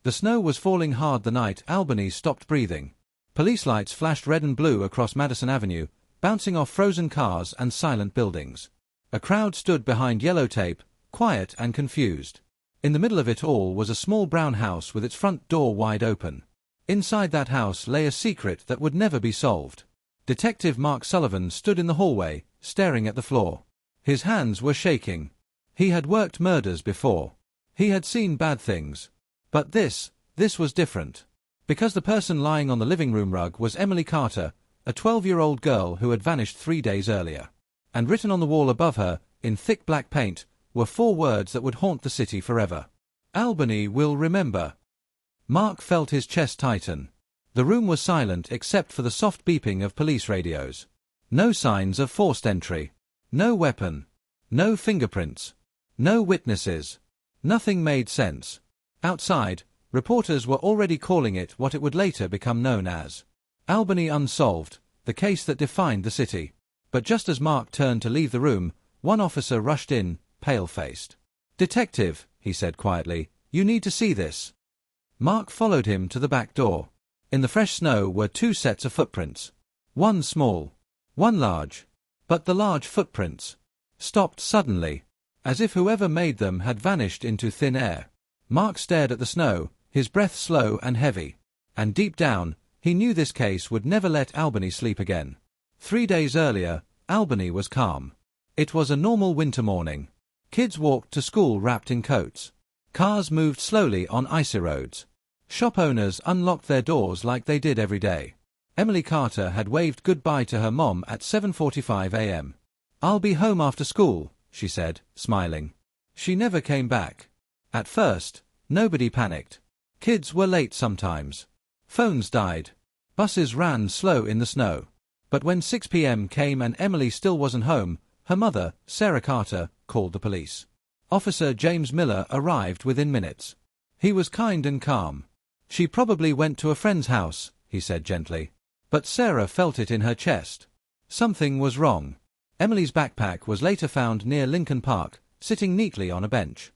The snow was falling hard the night Albany stopped breathing. Police lights flashed red and blue across Madison Avenue, bouncing off frozen cars and silent buildings. A crowd stood behind yellow tape, quiet and confused. In the middle of it all was a small brown house with its front door wide open. Inside that house lay a secret that would never be solved. Detective Mark Sullivan stood in the hallway, staring at the floor. His hands were shaking. He had worked murders before. He had seen bad things. But this was different. Because the person lying on the living room rug was Emily Carter, a 12-year-old girl who had vanished 3 days earlier. And written on the wall above her, in thick black paint, were 4 words that would haunt the city forever. Albany will remember. Mark felt his chest tighten. The room was silent except for the soft beeping of police radios. No signs of forced entry. No weapon. No fingerprints. No witnesses. Nothing made sense. Outside, reporters were already calling it what it would later become known as Albany Unsolved, the case that defined the city. But just as Mark turned to leave the room, one officer rushed in, pale-faced. "Detective," he said quietly, "you need to see this." Mark followed him to the back door. In the fresh snow were 2 sets of footprints. One small, one large. But the large footprints stopped suddenly, as if whoever made them had vanished into thin air. Mark stared at the snow, his breath slow and heavy. And deep down, he knew this case would never let Albany sleep again. 3 days earlier, Albany was calm. It was a normal winter morning. Kids walked to school wrapped in coats. Cars moved slowly on icy roads. Shop owners unlocked their doors like they did every day. Emily Carter had waved goodbye to her mom at 7:45 a.m. "I'll be home after school," she said, smiling. She never came back. At first, nobody panicked. Kids were late sometimes. Phones died. Buses ran slow in the snow. But when 6 p.m. came and Emily still wasn't home, her mother, Sarah Carter, called the police. Officer James Miller arrived within minutes. He was kind and calm. "She probably went to a friend's house," he said gently. But Sarah felt it in her chest. Something was wrong. Emily's backpack was later found near Lincoln Park, sitting neatly on a bench.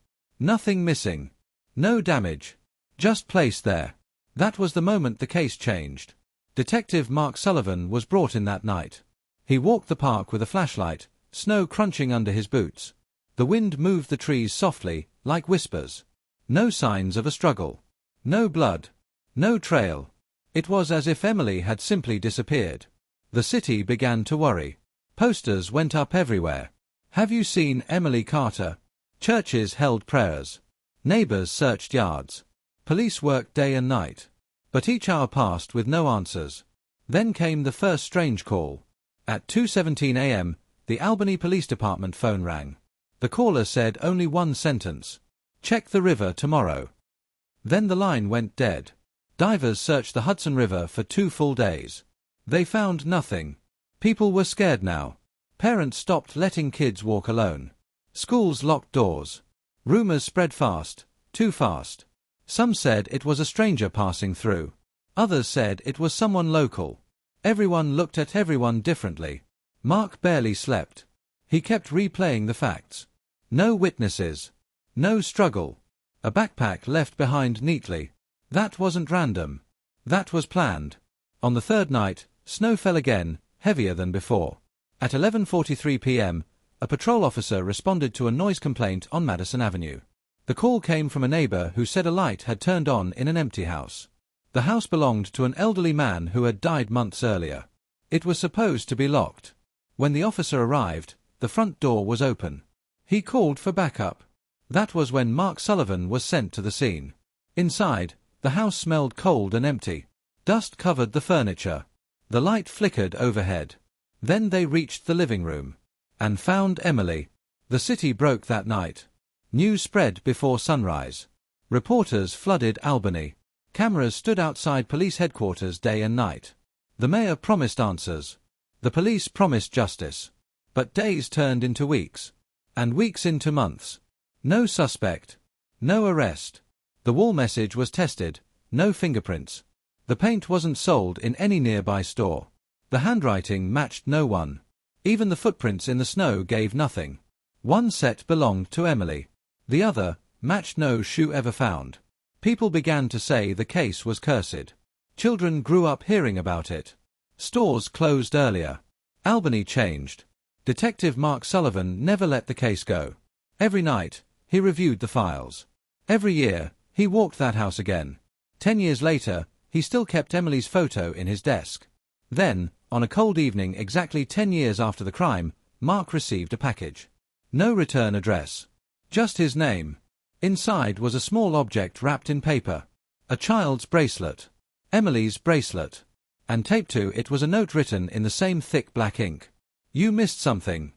Nothing missing. No damage. Just placed there. That was the moment the case changed. Detective Mark Sullivan was brought in that night. He walked the park with a flashlight, snow crunching under his boots. The wind moved the trees softly, like whispers. No signs of a struggle. No blood. No trail. It was as if Emily had simply disappeared. The city began to worry. Posters went up everywhere. "Have you seen Emily Carter?" Churches held prayers. Neighbors searched yards. Police worked day and night. But each hour passed with no answers. Then came the first strange call. At 2:17 a.m., the Albany Police Department phone rang. The caller said only one sentence: "Check the river tomorrow." Then the line went dead. Divers searched the Hudson River for 2 full days. They found nothing. People were scared now. Parents stopped letting kids walk alone. Schools locked doors. Rumors spread fast, too fast. Some said it was a stranger passing through. Others said it was someone local. Everyone looked at everyone differently. Mark barely slept. He kept replaying the facts. No witnesses. No struggle. A backpack left behind neatly. That wasn't random. That was planned. On the 3rd night, snow fell again, heavier than before. At 11:43 p.m., a patrol officer responded to a noise complaint on Madison Avenue. The call came from a neighbor who said a light had turned on in an empty house. The house belonged to an elderly man who had died months earlier. It was supposed to be locked. When the officer arrived, the front door was open. He called for backup. That was when Mark Sullivan was sent to the scene. Inside, the house smelled cold and empty. Dust covered the furniture. The light flickered overhead. Then they reached the living room. And found Emily. The city broke that night. News spread before sunrise. Reporters flooded Albany. Cameras stood outside police headquarters day and night. The mayor promised answers. The police promised justice. But days turned into weeks. And weeks into months. No suspect. No arrest. The wall message was tested. No fingerprints. The paint wasn't sold in any nearby store. The handwriting matched no one. Even the footprints in the snow gave nothing. One set belonged to Emily. The other matched no shoe ever found. People began to say the case was cursed. Children grew up hearing about it. Stores closed earlier. Albany changed. Detective Mark Sullivan never let the case go. Every night, he reviewed the files. Every year, he walked that house again. 10 years later, he still kept Emily's photo in his desk. Then, on a cold evening exactly 10 years after the crime, Mark received a package. No return address. Just his name. Inside was a small object wrapped in paper. A child's bracelet. Emily's bracelet. And taped to it was a note written in the same thick black ink. "You missed something."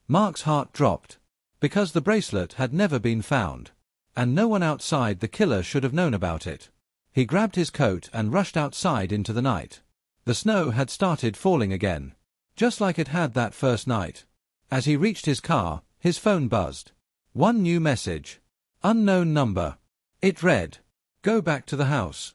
Mark's heart dropped. Because the bracelet had never been found. And no one outside the killer should have known about it. He grabbed his coat and rushed outside into the night. The snow had started falling again. Just like it had that first night. As he reached his car, his phone buzzed. One new message. Unknown number. It read, "Go back to the house."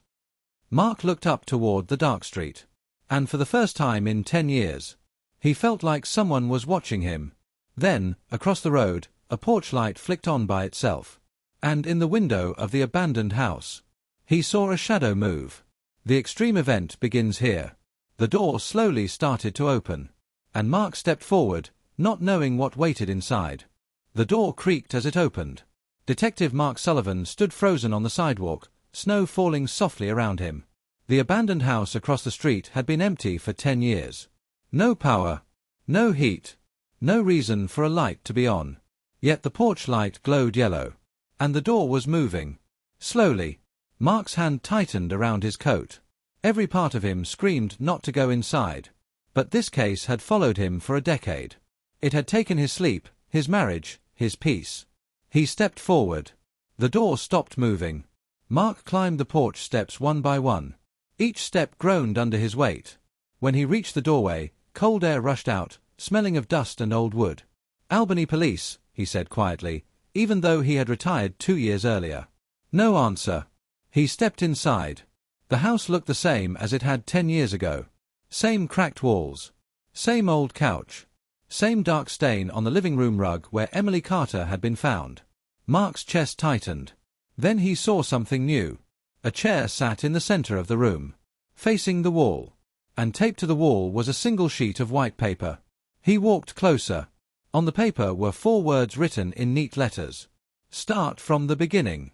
Mark looked up toward the dark street. And for the first time in 10 years, he felt like someone was watching him. Then, across the road, a porch light flicked on by itself. And in the window of the abandoned house, he saw a shadow move. The extreme event begins here. The door slowly started to open. And Mark stepped forward, not knowing what waited inside. The door creaked as it opened. Detective Mark Sullivan stood frozen on the sidewalk, snow falling softly around him. The abandoned house across the street had been empty for 10 years. No power. No heat. No reason for a light to be on. Yet the porch light glowed yellow. And the door was moving. Slowly. Mark's hand tightened around his coat. Every part of him screamed not to go inside. But this case had followed him for a decade. It had taken his sleep, his marriage, his peace. He stepped forward. The door stopped moving. Mark climbed the porch steps one by one. Each step groaned under his weight. When he reached the doorway, cold air rushed out, smelling of dust and old wood. "Albany Police," he said quietly, even though he had retired 2 years earlier. No answer. He stepped inside. The house looked the same as it had 10 years ago. Same cracked walls. Same old couch. Same dark stain on the living room rug where Emily Carter had been found. Mark's chest tightened. Then he saw something new. A chair sat in the center of the room, facing the wall. And taped to the wall was a single sheet of white paper. He walked closer. On the paper were 4 words written in neat letters. "Start from the beginning."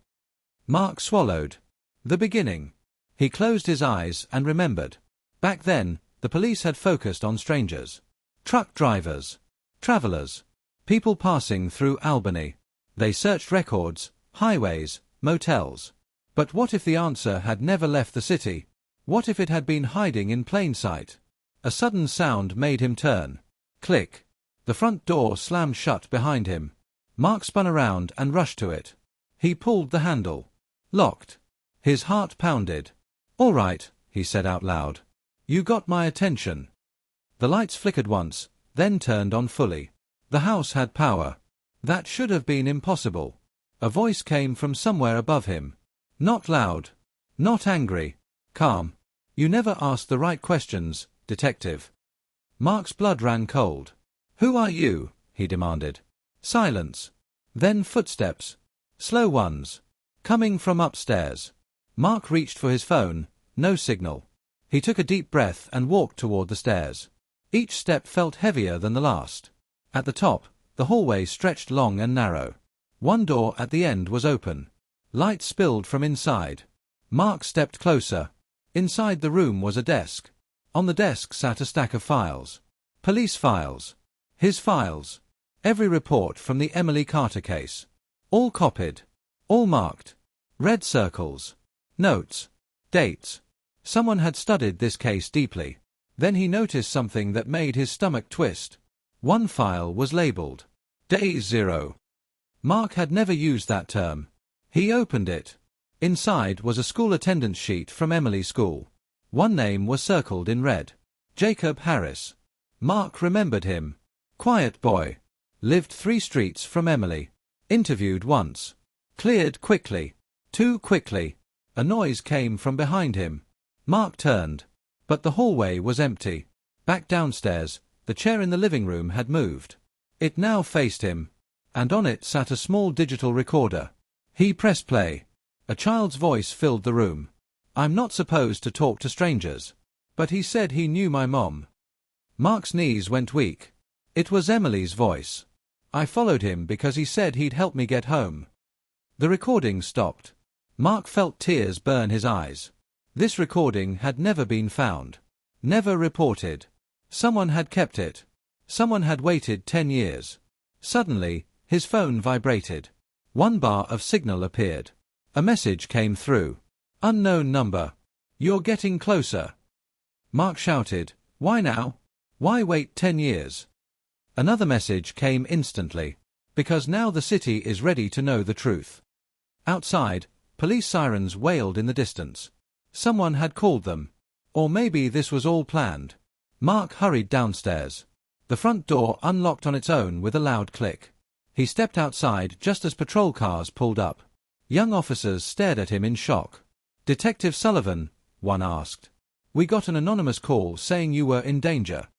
Mark swallowed. The beginning. He closed his eyes and remembered. Back then, the police had focused on strangers. Truck drivers. Travelers. People passing through Albany. They searched records, highways, motels. But what if the answer had never left the city? What if it had been hiding in plain sight? A sudden sound made him turn. Click. The front door slammed shut behind him. Mark spun around and rushed to it. He pulled the handle. Locked. His heart pounded. "All right," he said out loud. "You got my attention." The lights flickered once, then turned on fully. The house had power. That should have been impossible. A voice came from somewhere above him. Not loud. Not angry. Calm. "You never asked the right questions, detective." Mark's blood ran cold. "Who are you?" he demanded. Silence. Then footsteps. Slow ones. Coming from upstairs. Mark reached for his phone. No signal. He took a deep breath and walked toward the stairs. Each step felt heavier than the last. At the top, the hallway stretched long and narrow. One door at the end was open. Light spilled from inside. Mark stepped closer. Inside the room was a desk. On the desk sat a stack of files. Police files. His files. Every report from the Emily Carter case. All copied. All marked. Red circles. Notes. Dates. Someone had studied this case deeply. Then he noticed something that made his stomach twist. One file was labeled Day 0. Mark had never used that term. He opened it. Inside was a school attendance sheet from Emily's school. One name was circled in red. Jacob Harris. Mark remembered him. Quiet boy. Lived 3 streets from Emily. Interviewed once. Cleared quickly. Too quickly. A noise came from behind him. Mark turned. But the hallway was empty. Back downstairs, the chair in the living room had moved. It now faced him. And on it sat a small digital recorder. He pressed play. A child's voice filled the room. "I'm not supposed to talk to strangers. But he said he knew my mom." Mark's knees went weak. It was Emily's voice. "I followed him because he said he'd help me get home." The recording stopped. Mark felt tears burn his eyes. This recording had never been found. Never reported. Someone had kept it. Someone had waited 10 years. Suddenly, his phone vibrated. One bar of signal appeared. A message came through. "Unknown number. You're getting closer." Mark shouted, "Why now? Why wait 10 years?" Another message came instantly. "Because now the city is ready to know the truth." Outside, police sirens wailed in the distance. Someone had called them. Or maybe this was all planned. Mark hurried downstairs. The front door unlocked on its own with a loud click. He stepped outside just as patrol cars pulled up. Young officers stared at him in shock. "Detective Sullivan," one asked. "We got an anonymous call saying you were in danger."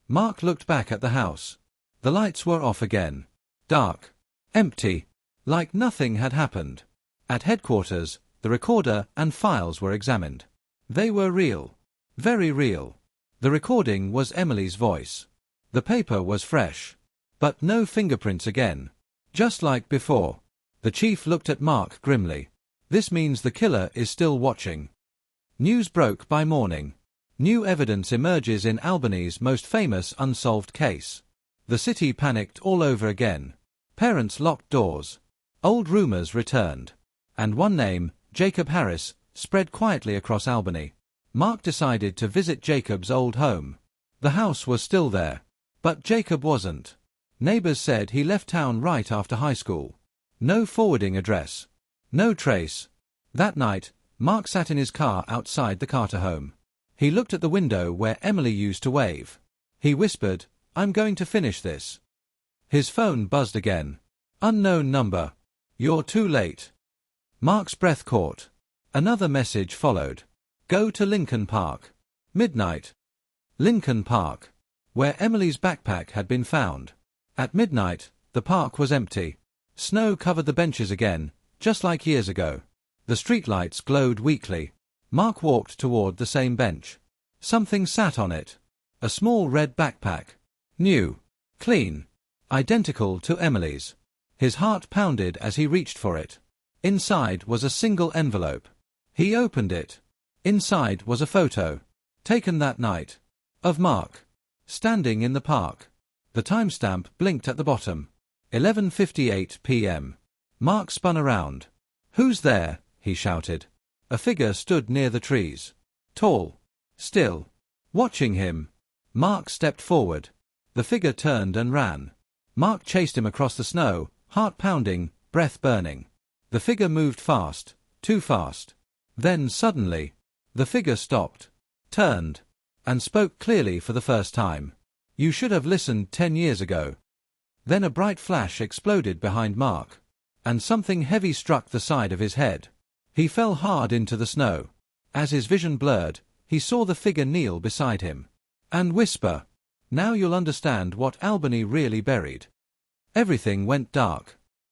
Mark looked back at the house. The lights were off again. Dark. Empty. Like nothing had happened. At headquarters, the recorder and files were examined. They were real. Very real. The recording was Emily's voice. The paper was fresh. But no fingerprints again. Just like before. The chief looked at Mark grimly. "This means the killer is still watching." News broke by morning. New evidence emerges in Albany's most famous unsolved case. The city panicked all over again. Parents locked doors. Old rumors returned. And one name, Jacob Harris, spread quietly across Albany. Mark decided to visit Jacob's old home. The house was still there. But Jacob wasn't. Neighbors said he left town right after high school. No forwarding address. No trace. That night, Mark sat in his car outside the Carter home. He looked at the window where Emily used to wave. He whispered, "I'm going to finish this." His phone buzzed again. "Unknown number. You're too late." Mark's breath caught. Another message followed. "Go to Lincoln Park. Midnight." Lincoln Park. Where Emily's backpack had been found. At midnight, the park was empty. Snow covered the benches again, just like years ago. The streetlights glowed weakly. Mark walked toward the same bench. Something sat on it. A small red backpack. New. Clean. Identical to Emily's. His heart pounded as he reached for it. Inside was a single envelope. He opened it. Inside was a photo. Taken that night. Of Mark. Standing in the park. The timestamp blinked at the bottom. 11:58 p.m. Mark spun around. "Who's there?" he shouted. A figure stood near the trees. Tall. Still. Watching him. Mark stepped forward. The figure turned and ran. Mark chased him across the snow, heart pounding, breath burning. The figure moved fast. Too fast. Then suddenly, the figure stopped. Turned. And spoke clearly for the first time. "You should have listened 10 years ago." Then a bright flash exploded behind Mark. And something heavy struck the side of his head. He fell hard into the snow. As his vision blurred, he saw the figure kneel beside him. And whisper, "Now you'll understand what Albany really buried." Everything went dark.